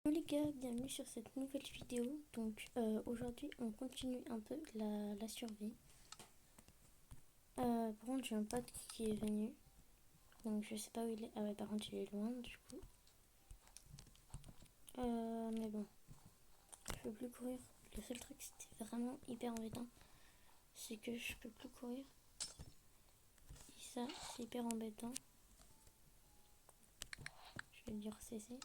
Hello les gars, bienvenue sur cette nouvelle vidéo. Donc aujourd'hui on continue un peu la survie. Par contre j'ai un pote qui est venu. Donc je sais pas où il est. Ah ouais, par contre il est loin du coup. Mais bon, je peux plus courir. Le seul truc c'était vraiment hyper embêtant, c'est que je peux plus courir. Et ça c'est hyper embêtant. Je vais le dire cesser.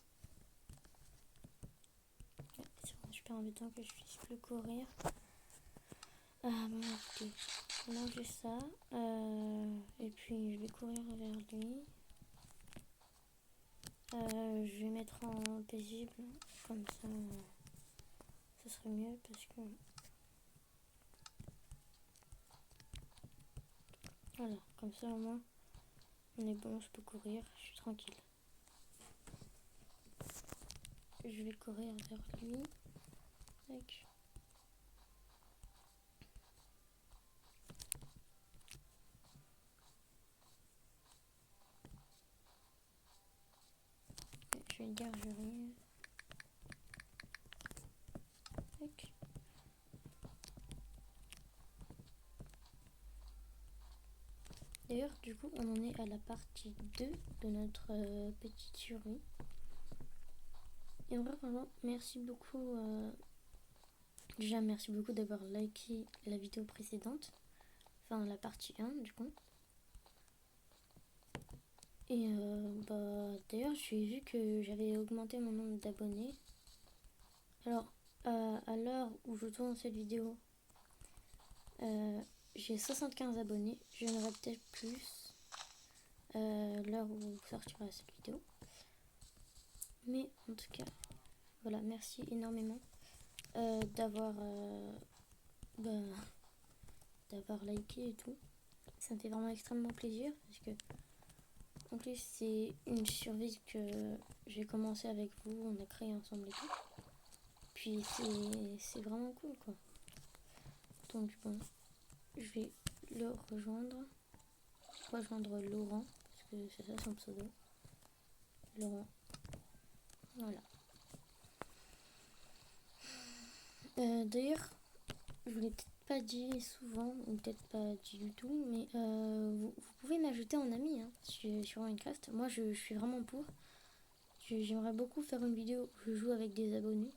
Ouais, c'est vraiment super embêtant que je puisse plus courir. Ah bon, écoutez, là j'ai ça. Et puis je vais courir vers lui. Je vais mettre en paisible, comme ça, ce serait mieux parce que voilà, comme ça au moins on est bon, je peux courir, je suis tranquille. Je vais courir vers lui. Tac. Je vais dire j'arrive. Tac. D'ailleurs, du coup, on en est à la partie 2 de notre petite survie. Et en vrai, vraiment, merci beaucoup. Déjà, merci beaucoup d'avoir liké la vidéo précédente. Enfin, la partie 1, du coup. Et d'ailleurs, j'ai vu que j'avais augmenté mon nombre d'abonnés. Alors, à l'heure où je tourne cette vidéo, j'ai 75 abonnés. J'en aurai peut-être plus l'heure où sortira cette vidéo. Mais en tout cas, voilà, merci énormément d'avoir d'avoir liké et tout. Ça me fait vraiment extrêmement plaisir parce que en plus c'est une survie que j'ai commencé avec vous, on a créé ensemble et tout. Puis c'est vraiment cool quoi. Donc bon, je vais le rejoindre Laurent, parce que c'est ça son pseudo. Laurent. Voilà. D'ailleurs, je vous l'ai peut-être pas dit souvent, ou peut-être pas dit du tout, mais vous pouvez m'ajouter en ami hein, sur Minecraft. Moi je suis vraiment pour. J'aimerais beaucoup faire une vidéo où je joue avec des abonnés.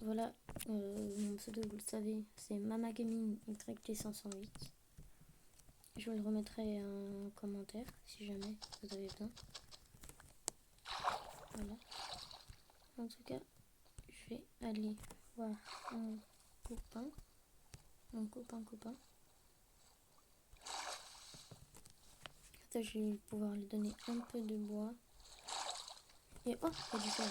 Voilà, mon pseudo vous le savez, c'est MamaGaming YT508. Je vous le remettrai en commentaire si jamais vous avez besoin. Voilà. En tout cas, je vais aller voir mon copain. Ça, je vais pouvoir lui donner un peu de bois. Et oh, il y a du fer.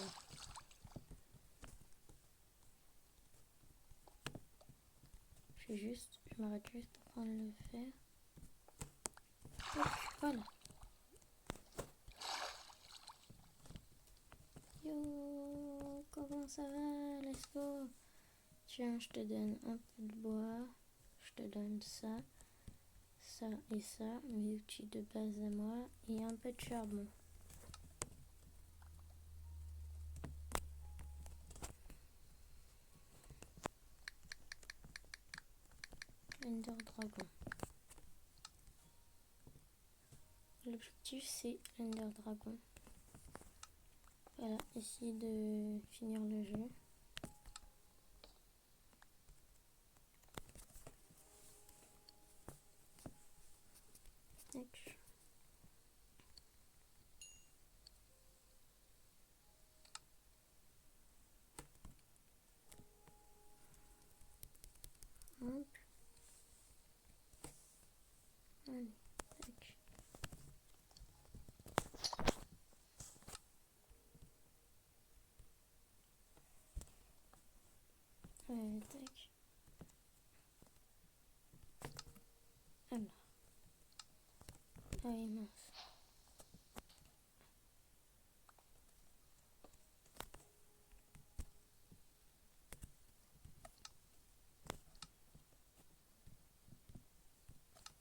Je m'arrête juste pour prendre le fer. Hop, voilà. Yo, comment ça va? Let's go. Tiens, je te donne un peu de bois. Je te donne ça, ça et ça, mes outils de base à moi, et un peu de charbon. Ender Dragon. L'objectif c'est Ender Dragon. Voilà, essayer de finir le jeu. Tac. Hop. Allez, tac. Tac. Alors. Ah oui, mince.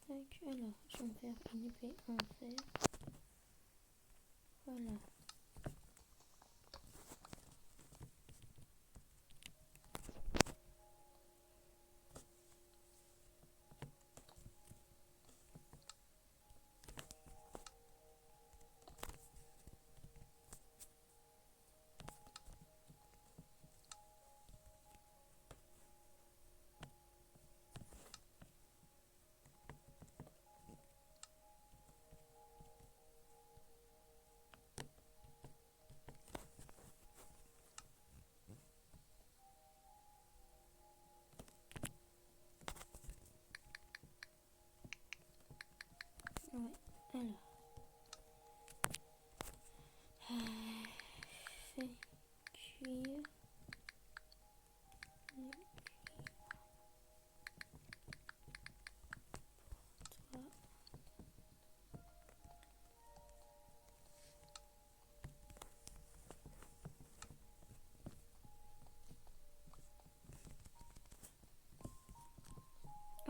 Tac, alors, je vais me faire une épée en fer. Voilà.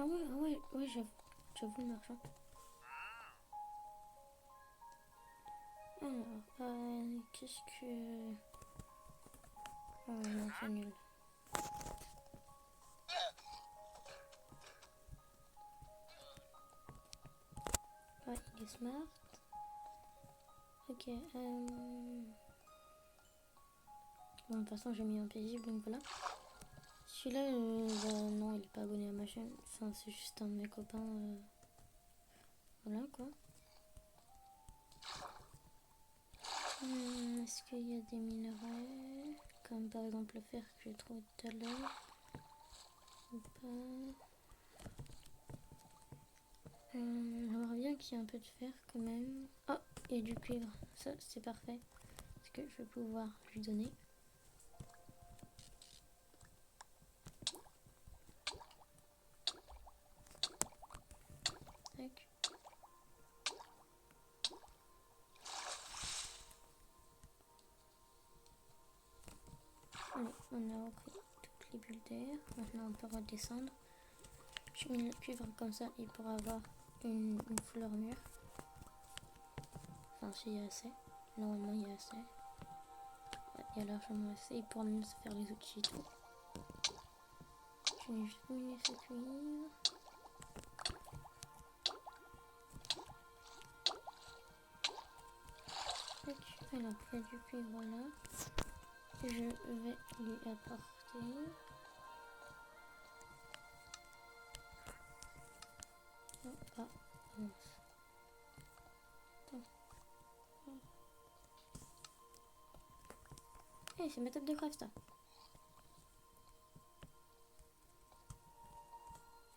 ouais, j'avoue le marchand. Alors, qu'est-ce que... Ah ouais, non, c'est nul. Ouais, il est smart. Ok, bon, de toute façon, j'ai mis un paisible, donc voilà. Celui-là, bah, non, il est pas abonné à ma chaîne. Enfin, c'est juste un de mes copains. Voilà, quoi. Est-ce qu'il y a des minerais? Comme par exemple le fer que j'ai trouvé tout à l'heure. Ou pas? J'aimerais bien qu'il y ait un peu de fer quand même. Oh, il y a du cuivre. Ça, c'est parfait. Parce que je vais pouvoir lui donner. Tac. Allez, on a repris toutes les bulles d'air. Maintenant, on peut redescendre. Je mets le cuivre comme ça, il pourra avoir une fleur mûre. Enfin, s'il y a assez. Normalement, il y a assez. Ouais, il y a largement assez pour même se faire les outils et tout. Je vais juste miner ce cuivre. Tac. Alors, il y a du cuivre là. Je vais lui apporter. Oh, ah, mince. Attends. Hey, c'est ma table de craft ça.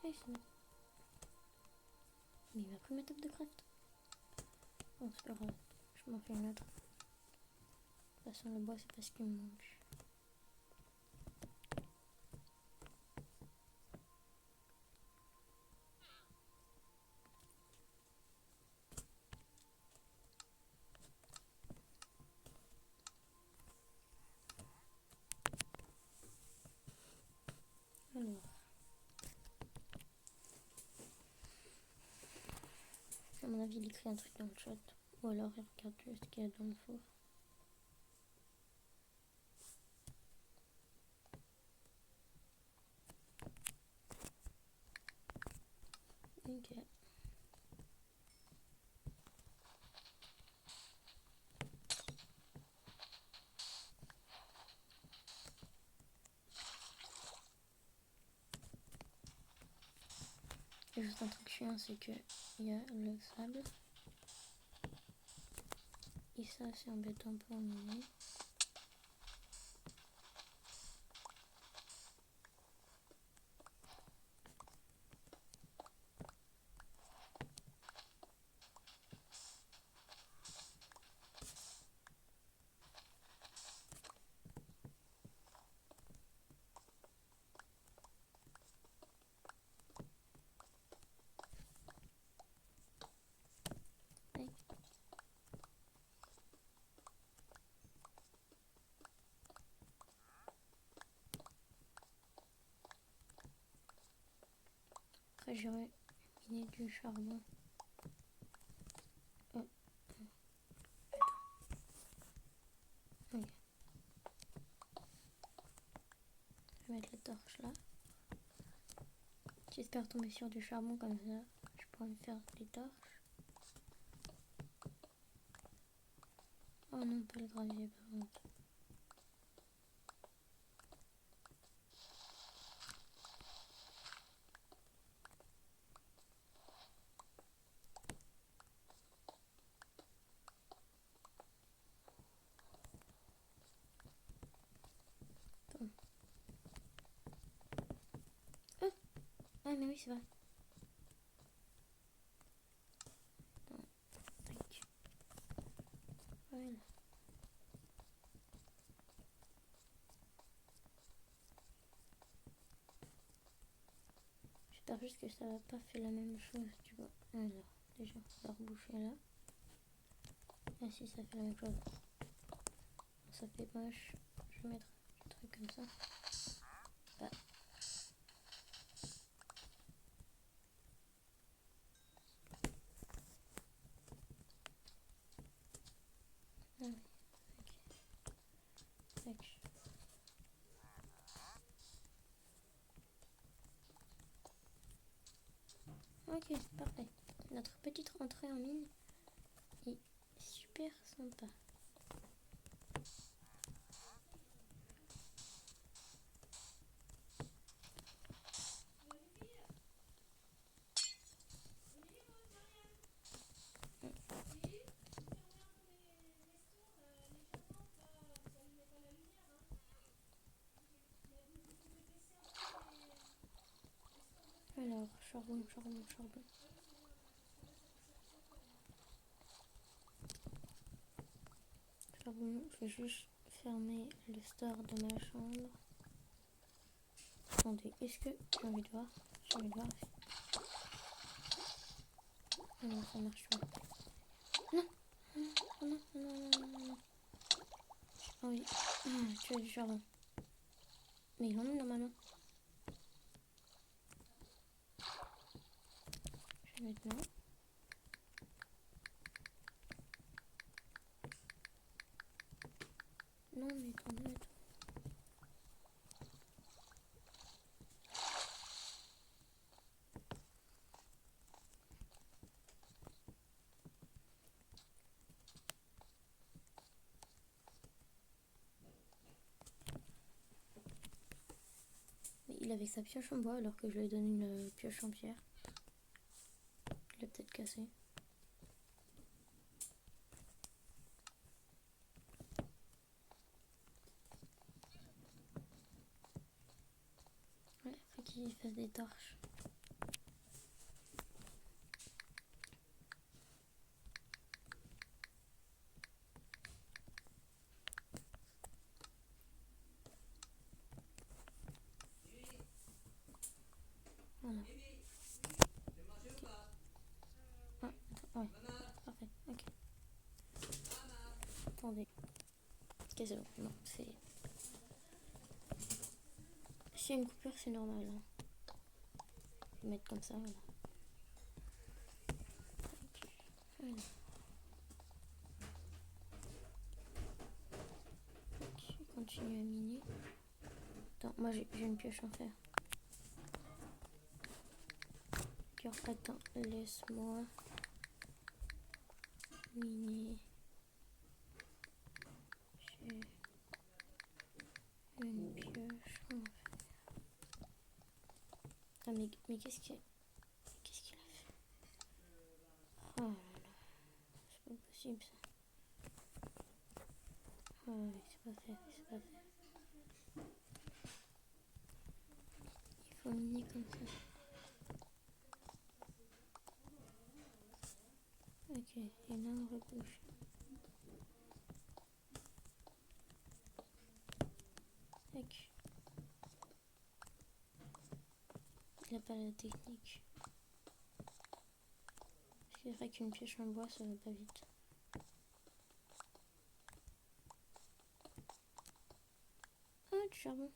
Hey, c'est ma... Mais il m'a pris ma table de craft. Bon, c'est pas grave. Je m'en fais une autre. De toute façon, le bois, c'est pas ce qui me manque. Alors. À mon avis, il écrit un truc dans le chat. Ou alors, il regarde juste ce qu'il y a dans le four. Ok. Et juste un truc chiant, c'est que il y a le sable. Et ça, c'est embêtant pour miner. Après, j'aurais miné du charbon. Oh. Ok. Je vais mettre la torche là. J'espère tomber sur du charbon comme ça. Je pourrais me faire des torches. Oh non, pas le gravier par contre. Attends. Oh. Ah mais oui, c'est vrai. Attends. Tac. Voilà. J'espère juste que ça va pas faire la même chose, tu vois. Alors, déjà, on va reboucher là. Ah si, ça fait la même chose. Ça fait moche. Je vais mettre un truc comme ça. Bah. Ok, parfait. Notre petite rentrée en mine est super sympa. Alors, charbon. Charbon, je vais juste fermer le store de ma chambre. Attendez, est-ce que j'ai envie de voir? Ah non, ça marche pas. Non. J'ai pas envie. Tu as du charbon. Mais il en est normalement. Je vais mettre là. Non, mais attends. Mais il avait sa pioche en bois alors que je lui ai donné une pioche en pierre. Il l'a peut-être cassé. Ouais, faut qu'il fasse des torches. Voilà. Ah, attends, ouais. Parfait, ok. Attendez. Ok, c'est bon. Non, c'est... S'il y a une coupure, c'est normal. Hein. Je vais mettre comme ça, voilà. Okay. Voilà. Je continue à miner. Attends, moi j'ai une pioche en fer. Alors, attends, laisse-moi miner. J'ai une pioche en fer. Ah, mais qu'est-ce qu'il a fait? Oh là là, c'est pas possible ça. Ah oui, c'est pas fait. Il faut miner comme ça. Ok, et là on rebouche. Tac. Il n'a pas la technique. C'est vrai qu'une pioche en bois ça va pas vite. Ah, du charbon.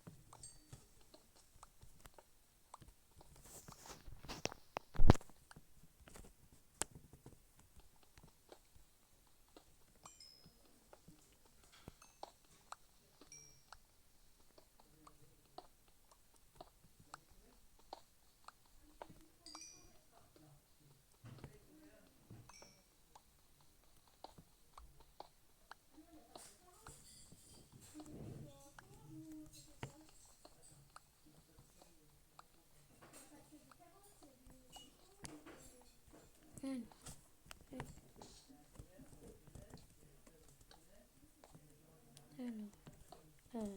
Alors,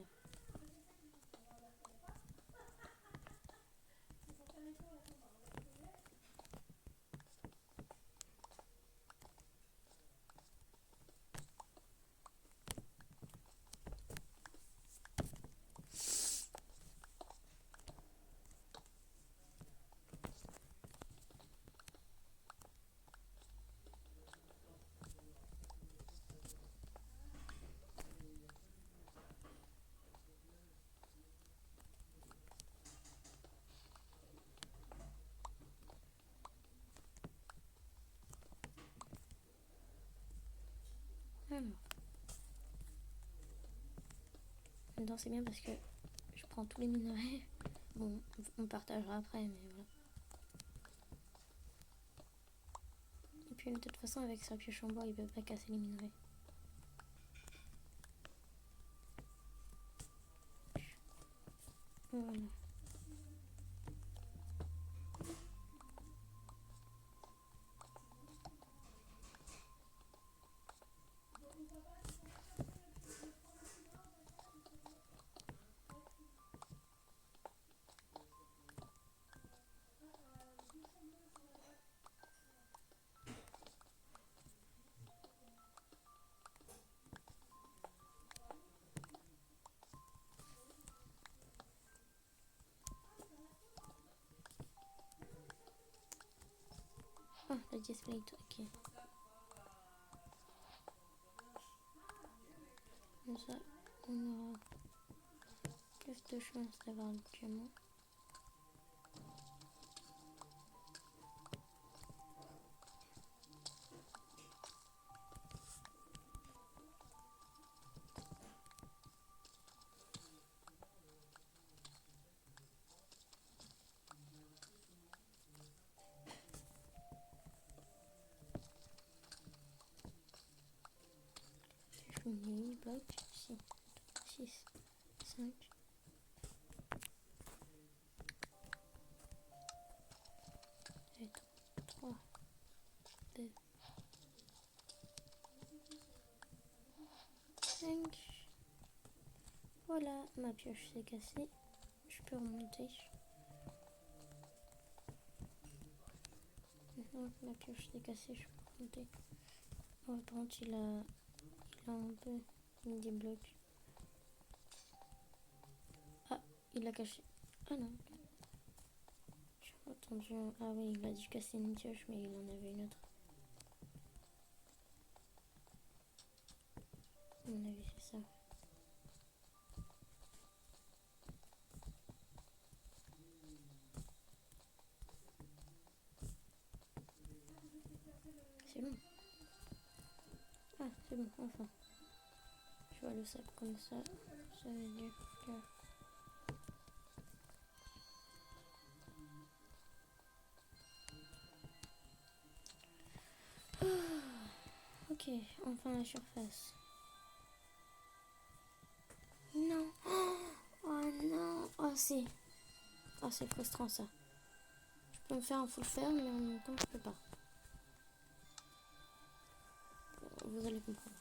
non, c'est bien parce que je prends tous les minerais. Bon, on partagera après, mais voilà. Puis de toute façon, avec sa pioche en bois, il peut pas casser les minerais. Voilà. Ah, la display, ok. Comme ça, on aura plus de chances d'avoir le diamant. Je mets 8 blocs, 6, 5. 3, 2, 5. Voilà, ma pioche s'est cassée. Je peux remonter. Maintenant que ma pioche s'est cassée, je peux remonter. Oh, par contre, il a un peu mis des blocs. Ah, il l'a caché. Ah non. J'ai entendu. Ah oui, il a dû casser une pioche, mais il en avait une autre. À mon avis, c'est ça. C'est bon. Ah, c'est bon, enfin. Je vois le sable comme ça. Ça veut dire que... Ok, enfin la surface. Non. Oh non. Oh c'est... Oh c'est frustrant ça. Je peux me faire un full fer, mais en même temps je peux pas. Vous allez comprendre.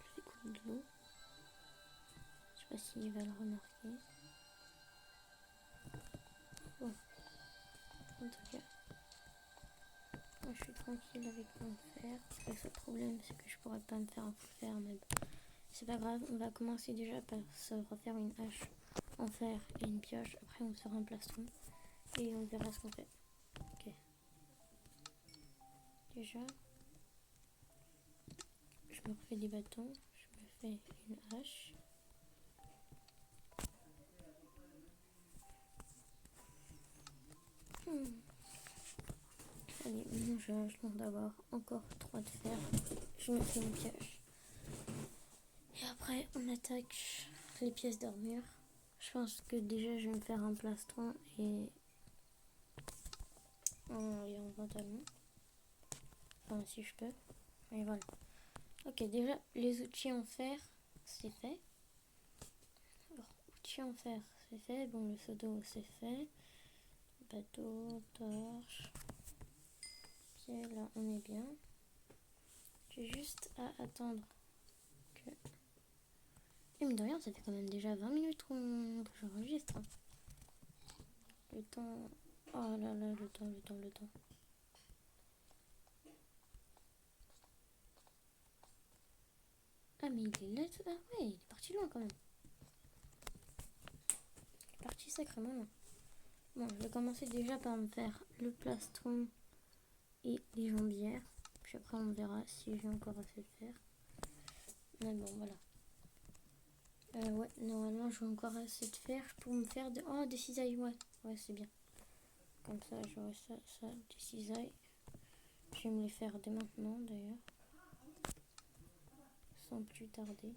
Je vais couler de l'eau. Je sais pas s'il va le remarquer. Bon. En tout cas, moi je suis tranquille avec mon fer. Le seul problème c'est que je pourrais pas me faire un full fer, mais bon. C'est pas grave, on va commencer déjà par se refaire une hache en fer et une pioche. Après on se fera un plastron et on verra ce qu'on fait. Ok. Déjà, je me refais des bâtons, je me fais une hache. Allez, maintenant je demande d'avoir encore 3 de fer. Je me fais une pioche. Et après on attaque les pièces d'armure. Je pense que déjà je vais me faire un plastron et un pantalon. Enfin si je peux. Et voilà. Ok, déjà les outils en fer, c'est fait. Alors, outils en fer, c'est fait. Bon, le seau d'eau, c'est fait. Bateau, torche. Ok, là on est bien. J'ai juste à attendre que... Et mine de rien, ça fait quand même déjà 20 minutes que j'enregistre. Le temps... Oh là là, le temps. Ah mais il est là... Ah ouais, il est parti loin quand même. Il est parti sacrément loin. Bon, je vais commencer déjà par me faire le plastron et les jambières. Puis après on verra si j'ai encore assez de fer. Mais bon, voilà. Ouais, normalement j'ai encore assez de fer pour me faire de... Oh, des cisailles, ouais. Ouais, c'est bien. Comme ça, j'aurai ça, des cisailles. Je vais me les faire dès maintenant d'ailleurs. Sans plus tarder.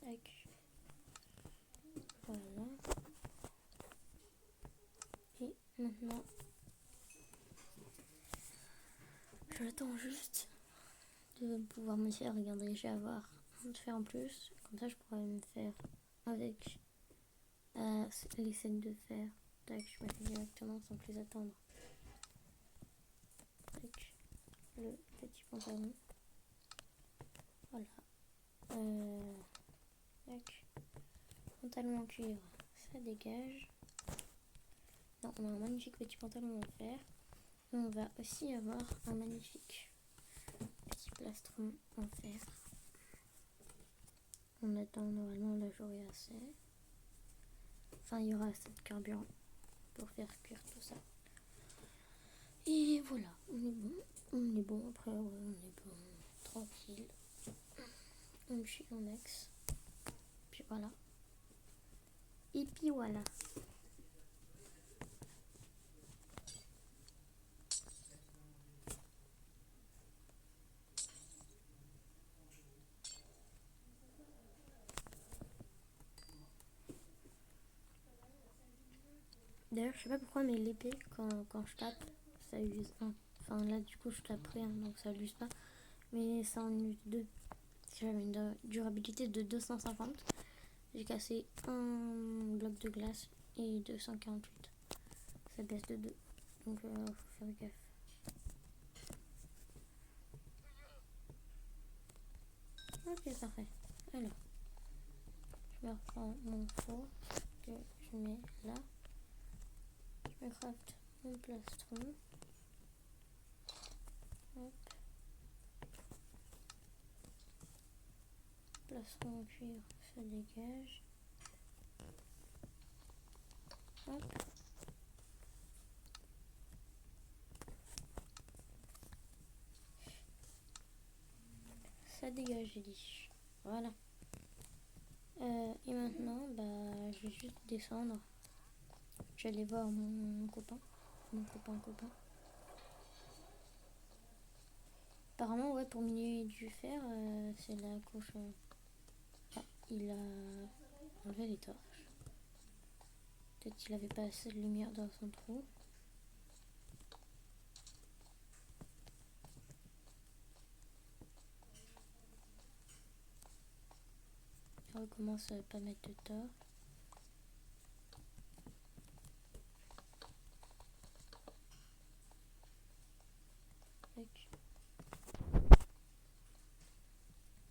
Tac. Voilà. Et maintenant, j'attends juste de pouvoir me faire. Regardez, je vais avoir un de fer en plus. Comme ça, je pourrais me faire avec les scènes de fer. Tac, je me fais directement sans plus attendre. Tac, le petit pantalon. Voilà. Tac. Pantalon en cuivre, ça dégage. Non, on a un magnifique petit pantalon en fer. Et on va aussi avoir un magnifique petit plastron en fer. On attend normalement la journée assez. Enfin, il y aura assez de carburant pour faire cuire tout ça. Et voilà, on est bon. On est bon, après, ouais, on est bon. Tranquille. On chie en ex. Puis voilà. Et puis voilà. D'ailleurs, je sais pas pourquoi, mais l'épée, quand je tape, ça use 1. Enfin, là, du coup, je tape rien, donc ça l'use pas. Mais ça en use 2. J'avais une durabilité de 250. J'ai cassé un bloc de glace et 248. Ça baisse de 2. Donc, faut faire gaffe. Ok, parfait. Alors, je me reprends mon four que je mets là. Je me craft mon plastron. Hop. Plastron en cuivre, ça dégage. Hop. Ça dégage, j'ai dit. Voilà. Et maintenant, bah, je vais juste descendre. Je vais aller voir mon copain. Mon copain. Apparemment, ouais, pour miner du fer, c'est la couche. Ah, il a enlevé les torches. Peut-être qu'il avait pas assez de lumière dans son trou. Il recommence à pas mettre de torches. Tac.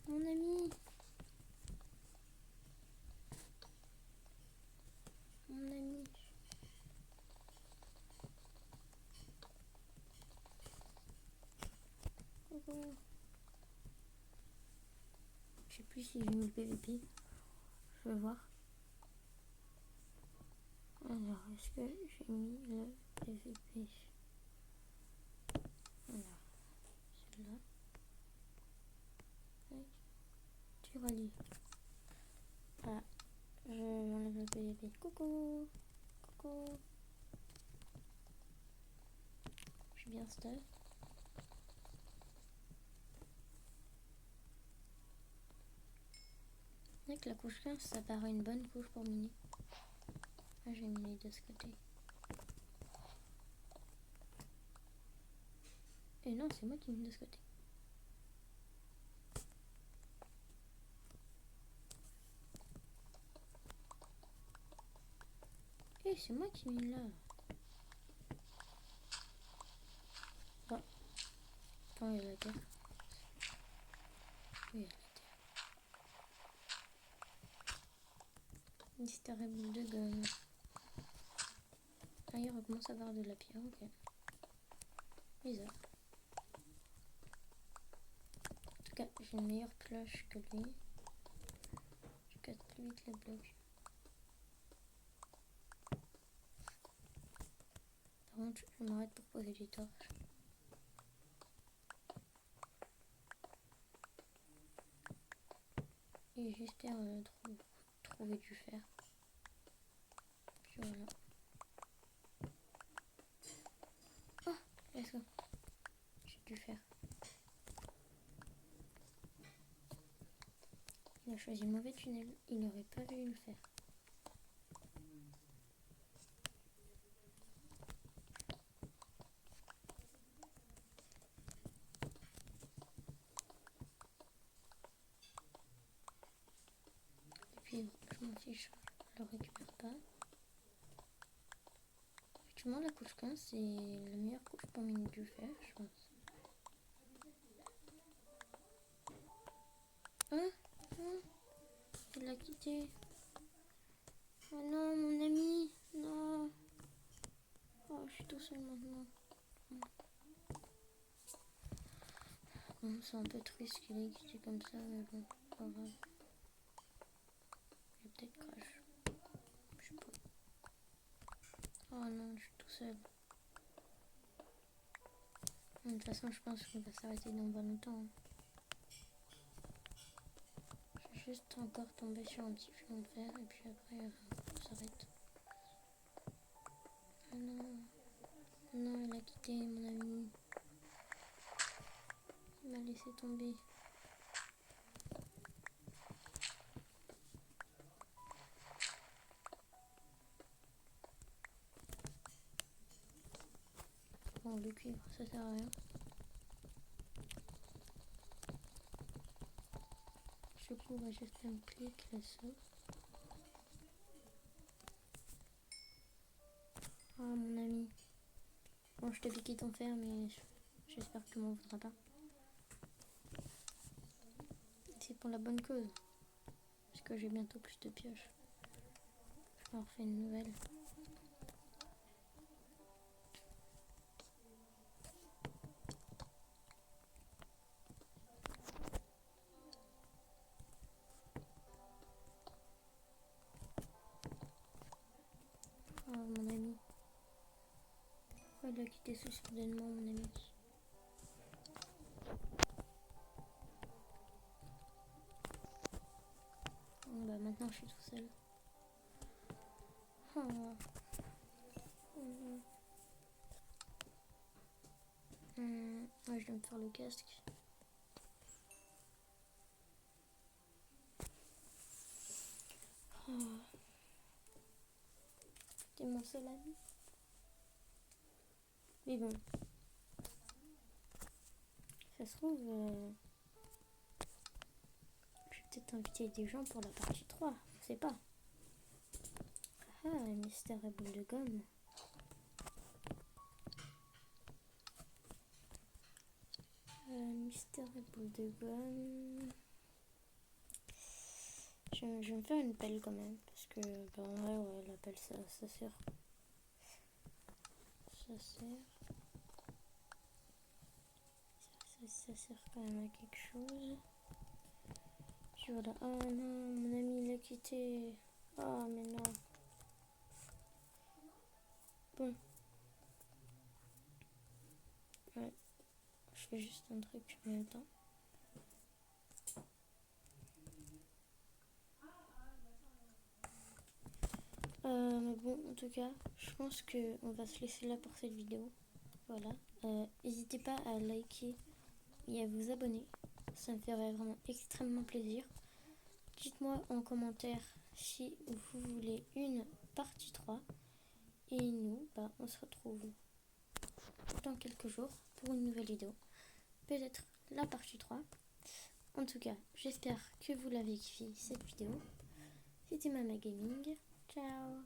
Mon ami! Mon ami! Coucou! Je sais plus si j'ai mis le PVP. Je vais voir. Alors, est-ce que j'ai mis le PVP? Alors, celui-là. Tu relis. Voilà. Je m'enlève le PVP. Coucou! Coucou! Je suis bien stuff. Avec la couche 15, ça paraît une bonne couche pour miner. Ah, je vais miner de ce côté. Et non, c'est moi qui mine de ce côté. Et c'est moi qui mine là. Ah. Attends, il y a la terre. Oui, il y a la terre. Mystérieux de gomme. Ah, il recommence à avoir de la pierre, ok. Bizarre. En tout cas, j'ai une meilleure pioche que lui. Je casse plus vite les blocs. Par contre, je m'arrête pour poser des torches. Et j'espère trouver du fer. Puis voilà. Oh, let's go. dû faire. Il a choisi le mauvais tunnel. Il n'aurait pas dû le faire. Et puis, je m'en fiche. Je le récupère pas. Effectivement, la couche 15, c'est la meilleure couche pour Mini du faire, je pense. Hein? Hein? Il l'a quitté. Oh non, mon ami. Non. Oh, je suis tout seul maintenant. Bon, c'est un peu triste qu'il ait quitté comme ça, mais bon, pas grave. Je vais peut-être crash. Je sais pas. Oh non, je suis tout seul. De toute façon, je pense qu'on va s'arrêter dans pas longtemps. Je vais juste encore tomber sur un petit filon de fer et puis après, on s'arrête. Oh non. Non, il a quitté mon ami. Il m'a laissé tomber. Bon, le cuivre, ça sert à rien. Du coup, on va juste un clic là-dessus. Ah, mon ami. Bon, je te piqué ton fer, mais j'espère que tu m'en voudras pas. C'est pour la bonne cause. Parce que j'ai bientôt plus de pioches. Je m'en refais une nouvelle. Oh, mon ami. Pourquoi il a quitté si soudainement, mon ami? Bon, bah maintenant je suis tout seul. Oh. Ouais, je vais me faire le casque. Oh. T'es mon seul ami. Mais bon. Ça se trouve, je vais peut-être inviter des gens pour la partie 3. On sait pas. Ah, mystère et boule de gomme. Mystère et boule de gomme. Je vais me faire une pelle quand même. Parce que, bah, en vrai, ouais, la pelle, ça sert. Ça sert. Ça sert quand même à quelque chose. Puis voilà. Oh non, mon ami il a quitté. Oh, mais non. Bon. Ouais. Je fais juste un truc en même temps. Mais bon, en tout cas, je pense qu'on va se laisser là pour cette vidéo. Voilà. N'hésitez pas à liker et à vous abonner. Ça me ferait vraiment extrêmement plaisir. Dites-moi en commentaire si vous voulez une partie 3. Et nous, bah, on se retrouve dans quelques jours pour une nouvelle vidéo. Peut-être la partie 3. En tout cas, j'espère que vous l'avez kiffé cette vidéo. C'était Mama Gaming. Ciao.